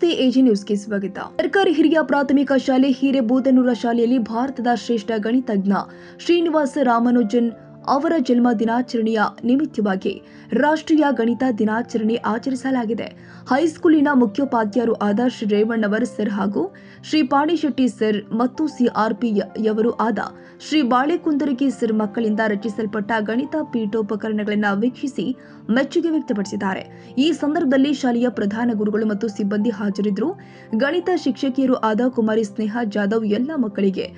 ನಮಸ್ತೆ, ಎಜಿ ನ್ಯೂಸ್ಗೆ ಸ್ವಾಗತ. ಸರ್ಕಾರಿ ಹಿರಿಯ ಪ್ರಾಥಮಿಕ ಶಾಲೆ ಹಿರೇಬೂದನೂರ ಶಾಲೆಯಲ್ಲಿ ಭಾರತದ ಶ್ರೇಷ್ಠ ಗಣಿತಜ್ಞ ಶ್ರೀನಿವಾಸ ರಾಮಾನುಜನ್ ಅವರ ಜನ್ಮ ದಿನಾಚರಣೆಯ ನಿಮಿತ್ತವಾಗಿ ರಾಷ್ಟ್ರೀಯ ಗಣಿತ ದಿನಾಚರಣೆ ಆಚರಿಸಲಾಗಿದೆ. ಹೈಸ್ಕೂಲಿನ ಮುಖ್ಯೋಪಾಧ್ಯಾಯರು ಆದ ಶ್ರೀ ರೇವಣ್ಣವರ್ ಸರ್ ಹಾಗೂ ಶ್ರೀ ಪಾಣಿಶೆಟ್ಟಿ ಸರ್ ಮತ್ತು ಸಿಆರ್ಪಿಯವರು ಆದ ಶ್ರೀ ಬಾಳೆಕುಂದರಗಿ ಸರ್ ಮಕ್ಕಳಿಂದ ರಚಿಸಲ್ಪಟ್ಟ ಗಣಿತ ಪೀಠೋಪಕರಣಗಳನ್ನು ವೀಕ್ಷಿಸಿ ಮೆಚ್ಚುಗೆ ವ್ಯಕ್ತಪಡಿಸಿದ್ದಾರೆ. ಈ ಸಂದರ್ಭದಲ್ಲಿ ಶಾಲೆಯ ಪ್ರಧಾನ ಗುರುಗಳು ಮತ್ತು ಸಿಬ್ಬಂದಿ ಹಾಜರಿದ್ದರು. ಗಣಿತ ಶಿಕ್ಷಕಿಯರು ಆದ ಕುಮಾರಿ ಸ್ನೇಹ ಜಾಧವ್ ಎಲ್ಲ ಮಕ್ಕಳಿಗೆ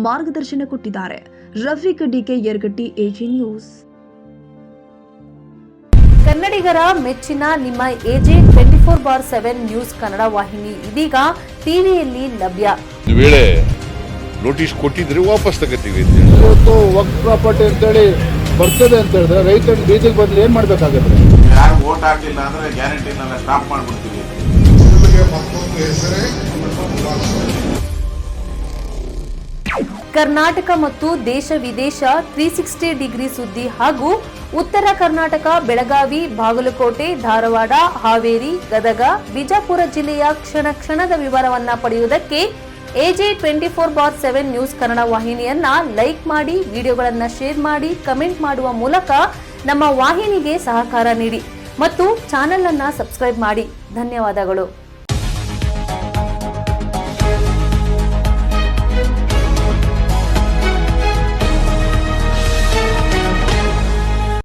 ಮಾರ್ಗದರ್ಶನ ಕೊಟ್ಟಿದ್ದಾರೆ. Rafiq D K Yaragatti, A G news. ಕನ್ನಡಿಗರ ಮೆಚ್ಚಿನ ನಿಮ್ಮ ಎಜೆ 24/7 ನ್ಯೂಸ್ ಕನ್ನಡ ವಾಹಿನಿ ಇದೀಗ ಟಿವಿಯಲ್ಲಿ ಲಭ್ಯ. ವೇಳೆ ನೋಟಿಸ್ ಕೊಟ್ಟಿದ್ರೆ ವಾಪಸ್ ತಗೋತೀವಿ. ಇವತ್ತು ವಕ್ಫ್ ಪ್ರಾಪರ್ಟಿ ಅಂತೇಳಿ ಬರ್ತದೆ ಅಂತ ಹೇಳಿದ್ರೆ ರೈತರು ಬೀದಿಗೆ ಬದಲು ಏನ್ ಮಾಡ್ಬೇಕಾಗುತ್ತೆ? ಯಾರು ವೋಟ್ ಹಾಕಲಿಲ್ಲ ಅಂದ್ರೆ ಗ್ಯಾರಂಟಿನೆಲ್ಲ ಸ್ಟಾಪ್ ಮಾಡ್ಬಿಡ್ತೀವಿ. ಕರ್ನಾಟಕ ಮತ್ತು ದೇಶ ವಿದೇಶ 360 ಡಿಗ್ರಿ ಸುದ್ದಿ ಹಾಗೂ ಉತ್ತರ ಕರ್ನಾಟಕ, ಬೆಳಗಾವಿ, ಬಾಗಲಕೋಟೆ, ಧಾರವಾಡ, ಹಾವೇರಿ, ಗದಗ, ಬಿಜಾಪುರ ಜಿಲ್ಲೆಯ ಕ್ಷಣ ಕ್ಷಣದ ವಿವರವನ್ನ ಪಡೆಯುವುದಕ್ಕೆ ಎಜೆ 24/7 ನ್ಯೂಸ್ ಕನ್ನಡ ವಾಹಿನಿಯನ್ನ ಲೈಕ್ ಮಾಡಿ, ವಿಡಿಯೋಗಳನ್ನ ಶೇರ್ ಮಾಡಿ, ಕಮೆಂಟ್ ಮಾಡುವ ಮೂಲಕ ನಮ್ಮ ವಾಹಿನಿಗೆ ಸಹಕಾರ ನೀಡಿ ಮತ್ತು ಚಾನೆಲ್ ಅನ್ನ ಸಬ್ಸ್ಕ್ರೈಬ್ ಮಾಡಿ. ಧನ್ಯವಾದಗಳು.